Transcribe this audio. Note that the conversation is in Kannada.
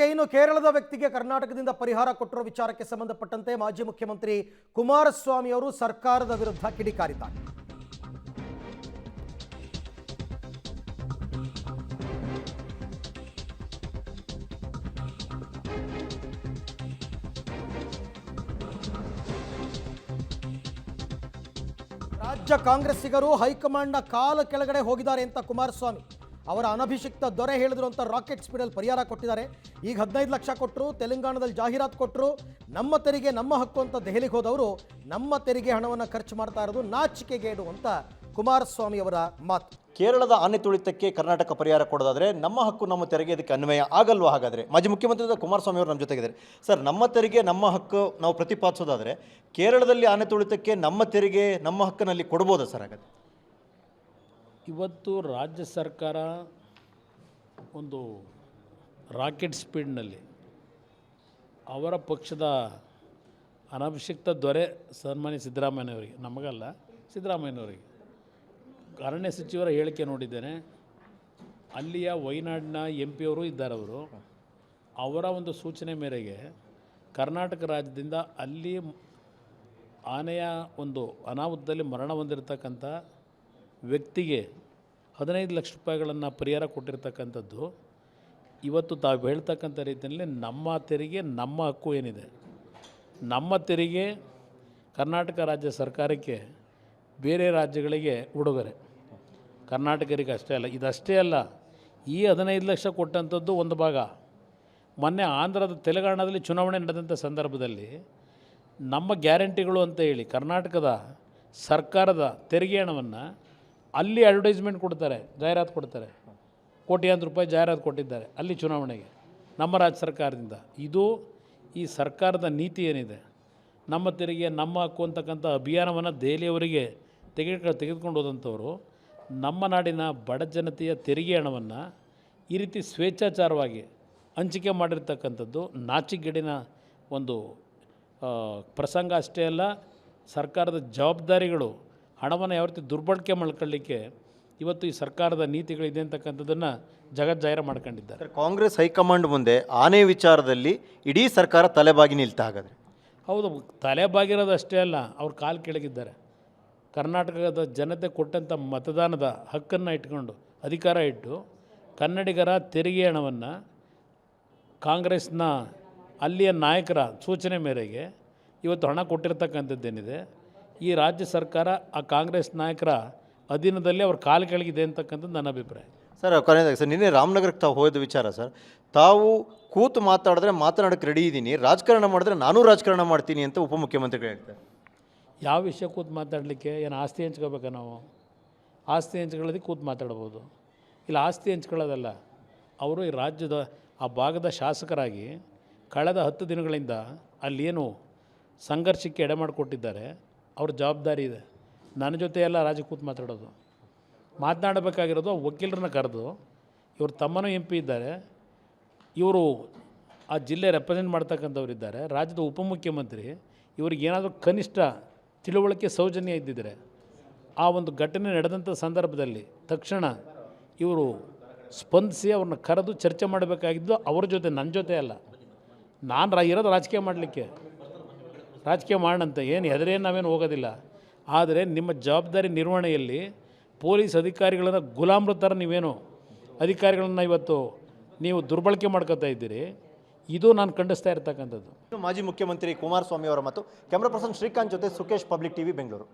ಇನ್ನು ಕೇರಳದ ವ್ಯಕ್ತಿಗೆ ಕರ್ನಾಟಕದಿಂದ ಪರಿಹಾರ ಕೊಟ್ಟಿರೋ ವಿಚಾರಕ್ಕೆ ಸಂಬಂಧಪಟ್ಟಂತೆ ಮಾಜಿ ಮುಖ್ಯಮಂತ್ರಿ ಕುಮಾರಸ್ವಾಮಿ ಅವರು ಸರ್ಕಾರದ ವಿರುದ್ಧ ಕಿಡಿಕಾರಿದ್ದಾರೆ. ರಾಜ್ಯ ಕಾಂಗ್ರೆಸ್ಸಿಗರು ಹೈಕಮಾಂಡ್ನ ಕಾಲ ಕೆಳಗಡೆ ಹೋಗಿದ್ದಾರೆ ಅಂತ ಕುಮಾರಸ್ವಾಮಿ ಅವರ ಅನಭಿಷಿಕ್ತ ದೊರೆ ಹೇಳಿದ್ರು ಅಂತ ರಾಕೆಟ್ ಸ್ಪೀಡಲ್ಲಿ ಪರಿಹಾರ ಕೊಟ್ಟಿದ್ದಾರೆ. ಈಗ 15 ಲಕ್ಷ ಕೊಟ್ಟರು, ತೆಲಂಗಾಣದಲ್ಲಿ ಜಾಹೀರಾತು ಕೊಟ್ಟರು, ನಮ್ಮ ತೆರಿಗೆ ನಮ್ಮ ಹಕ್ಕು ಅಂತ ದೆಹಲಿಗೆ ಹೋದವರು ನಮ್ಮ ತೆರಿಗೆ ಹಣವನ್ನು ಖರ್ಚು ಮಾಡ್ತಾ ಇರೋದು ನಾಚಿಕೆಗೇಡು ಅಂತ ಕುಮಾರಸ್ವಾಮಿ ಅವರ ಮಾತು. ಕೇರಳದ ಆನೆ ತುಳಿತಕ್ಕೆ ಕರ್ನಾಟಕ ಪರಿಹಾರ ಕೊಡೋದಾದರೆ ನಮ್ಮ ಹಕ್ಕು ನಮ್ಮ ತೆರಿಗೆ ಇದಕ್ಕೆ ಅನ್ವಯ ಆಗಲ್ವಾ? ಹಾಗಾದರೆ ಮಾಜಿ ಮುಖ್ಯಮಂತ್ರಿ ಕುಮಾರಸ್ವಾಮಿ ಅವರು ನಮ್ಮ ಜೊತೆಗಿದ್ದಾರೆ. ಸರ್, ನಮ್ಮ ತೆರಿಗೆ ನಮ್ಮ ಹಕ್ಕು ನಾವು ಪ್ರತಿಪಾದಿಸೋದಾದರೆ ಕೇರಳದಲ್ಲಿ ಆನೆ ತುಳಿತಕ್ಕೆ ನಮ್ಮ ತೆರಿಗೆ ನಮ್ಮ ಹಕ್ಕಿನಲ್ಲಿ ಕೊಡ್ಬೋದಾ ಸರ್? ಹಾಗಾದರೆ ಇವತ್ತು ರಾಜ್ಯ ಸರ್ಕಾರ ಒಂದು ರಾಕೆಟ್ ಸ್ಪೀಡ್ನಲ್ಲಿ ಅವರ ಪಕ್ಷದ ಅನಭಿಷಿಕ್ತ ದೊರೆ ಸನ್ಮಾನ್ಯ ಸಿದ್ದರಾಮಯ್ಯನವರಿಗೆ, ನಮಗಲ್ಲ ಸಿದ್ದರಾಮಯ್ಯನವರಿಗೆ, ಅರಣ್ಯ ಸಚಿವರ ಹೇಳಿಕೆ ನೋಡಿದ್ದೇನೆ. ಅಲ್ಲಿಯ ವಯನಾಡಿನ MP ಅವರು ಇದ್ದಾರೆ. ಅವರ ಒಂದು ಸೂಚನೆ ಮೇರೆಗೆ ಕರ್ನಾಟಕ ರಾಜ್ಯದಿಂದ ಅಲ್ಲಿ ಆನೆಯ ಒಂದು ಅನಾಹುತದಲ್ಲಿ ಮರಣ ಹೊಂದಿರತಕ್ಕಂಥ ವ್ಯಕ್ತಿಗೆ 15 ಲಕ್ಷ ರೂಪಾಯಿಗಳನ್ನು ಪರಿಹಾರ ಕೊಟ್ಟಿರ್ತಕ್ಕಂಥದ್ದು. ಇವತ್ತು ತಾವು ಹೇಳ್ತಕ್ಕಂಥ ರೀತಿಯಲ್ಲಿ ನಮ್ಮ ತೆರಿಗೆ ನಮ್ಮ ಹಕ್ಕು ಏನಿದೆ, ನಮ್ಮ ತೆರಿಗೆ ಕರ್ನಾಟಕ ರಾಜ್ಯ ಸರ್ಕಾರಕ್ಕೆ ಬೇರೆ ರಾಜ್ಯಗಳಿಗೆ ಉಡುಗೊರೆ, ಕರ್ನಾಟಕರಿಗೆ ಅಷ್ಟೇ ಅಲ್ಲ, ಇದಷ್ಟೇ ಅಲ್ಲ, ಈ 15 ಲಕ್ಷ ಕೊಟ್ಟಂಥದ್ದು ಒಂದು ಭಾಗ. ಮೊನ್ನೆ ಆಂಧ್ರದ ತೆಲಂಗಾಣದಲ್ಲಿ ಚುನಾವಣೆ ನಡೆದಂಥ ಸಂದರ್ಭದಲ್ಲಿ ನಮ್ಮ ಗ್ಯಾರಂಟಿಗಳು ಅಂತ ಹೇಳಿ ಕರ್ನಾಟಕದ ಸರ್ಕಾರದ ತೆರಿಗೆ ಹಣವನ್ನು ಅಲ್ಲಿ ಅಡ್ವರ್ಟೈಸ್ಮೆಂಟ್ ಕೊಡ್ತಾರೆ, ಜಾಹೀರಾತು ಕೊಡ್ತಾರೆ, ಕೋಟ್ಯಾಂತರ ರೂಪಾಯಿ ಜಾಹೀರಾತು ಕೊಟ್ಟಿದ್ದಾರೆ ಅಲ್ಲಿ ಚುನಾವಣೆಗೆ ನಮ್ಮ ರಾಜ್ಯ ಸರ್ಕಾರದಿಂದ. ಇದು ಈ ಸರ್ಕಾರದ ನೀತಿ ಏನಿದೆ, ನಮ್ಮ ತೆರಿಗೆ ನಮ್ಮ ಹಕ್ಕು ಅಂತಕ್ಕಂಥ ಅಭಿಯಾನವನ್ನು ದೆಹಲಿಯವರಿಗೆ ತೆಗೆದುಕೊಂಡು ಹೋದಂಥವರು ನಮ್ಮ ನಾಡಿನ ಬಡ ಜನತೆಯ ತೆರಿಗೆ ಹಣವನ್ನು ಈ ರೀತಿ ಸ್ವೇಚ್ಛಾಚಾರವಾಗಿ ಹಂಚಿಕೆ ಮಾಡಿರ್ತಕ್ಕಂಥದ್ದು ನಾಚಿಕೆಗೇಡಿನ ಒಂದು ಪ್ರಸಂಗ. ಅಷ್ಟೇ ಅಲ್ಲ, ಸರ್ಕಾರದ ಜವಾಬ್ದಾರಿಗಳು ಹಣವನ್ನು ಯಾವ ರೀತಿ ದುರ್ಬಳಕೆ ಮಾಡ್ಕೊಳ್ಳಿಕ್ಕೆ ಇವತ್ತು ಈ ಸರ್ಕಾರದ ನೀತಿಗಳಿದೆ ಅಂತಕ್ಕಂಥದ್ದನ್ನು ಜಗಜ್ಜಾಹಿರ ಮಾಡ್ಕೊಂಡಿದ್ದಾರೆ. ಕಾಂಗ್ರೆಸ್ ಹೈಕಮಾಂಡ್ ಮುಂದೆ ಆನೆ ವಿಚಾರದಲ್ಲಿ ಇಡೀ ಸರ್ಕಾರ ತಲೆಬಾಗಿ ನಿಲ್ತಾ ಹಾಗಾದರೆ? ಹೌದು, ತಲೆಬಾಗಿರೋದು ಅಷ್ಟೇ ಅಲ್ಲ, ಅವ್ರು ಕಾಲು ಕೆಳಗಿದ್ದಾರೆ. ಕರ್ನಾಟಕದ ಜನತೆ ಕೊಟ್ಟಂಥ ಮತದಾನದ ಹಕ್ಕನ್ನು ಇಟ್ಕೊಂಡು, ಅಧಿಕಾರ ಇಟ್ಟು, ಕನ್ನಡಿಗರ ತೆರಿಗೆ ಹಣವನ್ನು ಕಾಂಗ್ರೆಸ್ನ ಅಲ್ಲಿಯ ನಾಯಕರ ಸೂಚನೆ ಮೇರೆಗೆ ಇವತ್ತು ಹಣ ಕೊಟ್ಟಿರ್ತಕ್ಕಂಥದ್ದೇನಿದೆ, ಈ ರಾಜ್ಯ ಸರ್ಕಾರ ಆ ಕಾಂಗ್ರೆಸ್ ನಾಯಕರ ಅಧೀನದಲ್ಲಿ ಅವ್ರ ಕಾಲು ಕೆಳಗಿದೆ ಅಂತಕ್ಕಂಥದ್ದು ನನ್ನ ಅಭಿಪ್ರಾಯ. ಸರ್, ಕೊನೆಯದಾಗಿ ಸರ್, ನಿನ್ನೆ ರಾಮನಗರಕ್ಕೆ ತಾವು ಹೋದ ವಿಚಾರ ಸರ್, ತಾವು ಕೂತು ಮಾತಾಡಿದ್ರೆ ಮಾತನಾಡೋಕ್ಕೆ ರೆಡಿ ಇದ್ದೀನಿ, ರಾಜಕಾರಣ ಮಾಡಿದ್ರೆ ನಾನೂ ರಾಜಕಾರಣ ಮಾಡ್ತೀನಿ ಅಂತ ಉಪಮುಖ್ಯಮಂತ್ರಿಗಳು ಹೇಳ್ತಾರೆ. ಯಾವ ವಿಷಯ ಕೂತು ಮಾತಾಡಲಿಕ್ಕೆ? ಏನು ಆಸ್ತಿ ಹಂಚ್ಕೋಬೇಕಾ ನಾವು? ಆಸ್ತಿ ಹಂಚ್ಕೊಳ್ಳೋದಕ್ಕೆ ಕೂತು ಮಾತಾಡ್ಬೋದು, ಇಲ್ಲ ಆಸ್ತಿ ಹಂಚ್ಕೊಳ್ಳೋದಲ್ಲ. ಅವರು ಈ ರಾಜ್ಯದ ಆ ಭಾಗದ ಶಾಸಕರಾಗಿ ಕಳೆದ 10 ದಿನಗಳಿಂದ ಅಲ್ಲೇನು ಸಂಘರ್ಷಕ್ಕೆ ಎಡೆ ಮಾಡಿಕೊಟ್ಟಿದ್ದಾರೆ, ಅವ್ರ ಜವಾಬ್ದಾರಿ ಇದೆ. ನನ್ನ ಜೊತೆ ಎಲ್ಲ ರಾಜ್ಯ ಕೂತು ಮಾತನಾಡಬೇಕಾಗಿರೋದು ವಕೀಲರನ್ನ ಕರೆದು, ಇವರು ತಮ್ಮನೂ MP ಇದ್ದಾರೆ, ಇವರು ಆ ಜಿಲ್ಲೆ ರೆಪ್ರೆಸೆಂಟ್ ಮಾಡ್ತಕ್ಕಂಥವ್ರು ಇದ್ದಾರೆ, ರಾಜ್ಯದ ಉಪಮುಖ್ಯಮಂತ್ರಿ, ಇವ್ರಿಗೆ ಏನಾದರೂ ಕನಿಷ್ಠ ತಿಳುವಳಿಕೆ ಸೌಜನ್ಯ ಇದ್ದಿದ್ದರೆ ಆ ಒಂದು ಘಟನೆ ನಡೆದಂಥ ಸಂದರ್ಭದಲ್ಲಿ ತಕ್ಷಣ ಇವರು ಸ್ಪಂದಿಸಿ ಅವ್ರನ್ನ ಕರೆದು ಚರ್ಚೆ ಮಾಡಬೇಕಾಗಿದ್ದು ಅವ್ರ ಜೊತೆ, ನನ್ನ ಜೊತೆ ಅಲ್ಲ. ನಾನು ಇರೋದು ರಾಜಕೀಯ ಮಾಡಲಿಕ್ಕೆ, ರಾಜಕೀಯ ಮಾಡೋಣಂತ ಏನು ಹೆದರೇನು ನಾವೇನು ಹೋಗೋದಿಲ್ಲ. ಆದರೆ ನಿಮ್ಮ ಜವಾಬ್ದಾರಿ ನಿರ್ವಹಣೆಯಲ್ಲಿ ಪೊಲೀಸ್ ಅಧಿಕಾರಿಗಳನ್ನು ಗುಲಾಮ್ರ ಥರ ನೀವೇನು ಅಧಿಕಾರಿಗಳನ್ನು ಇವತ್ತು ನೀವು ದುರ್ಬಳಕೆ ಮಾಡ್ಕೋತಾ ಇದ್ದೀರಿ, ಇದು ನಾನು ಖಂಡಿಸ್ತಾ ಇರ್ತಕ್ಕಂಥದ್ದು. ಮಾಜಿ ಮುಖ್ಯಮಂತ್ರಿ ಕುಮಾರಸ್ವಾಮಿ ಅವರ ಮತ್ತು ಕ್ಯಾಮ್ರಾ ಪರ್ಸನ್ ಶ್ರೀಕಾಂತ್ ಜೊತೆ ಸುಕೇಶ್, ಪಬ್ಲಿಕ್ TV, ಬೆಂಗಳೂರು.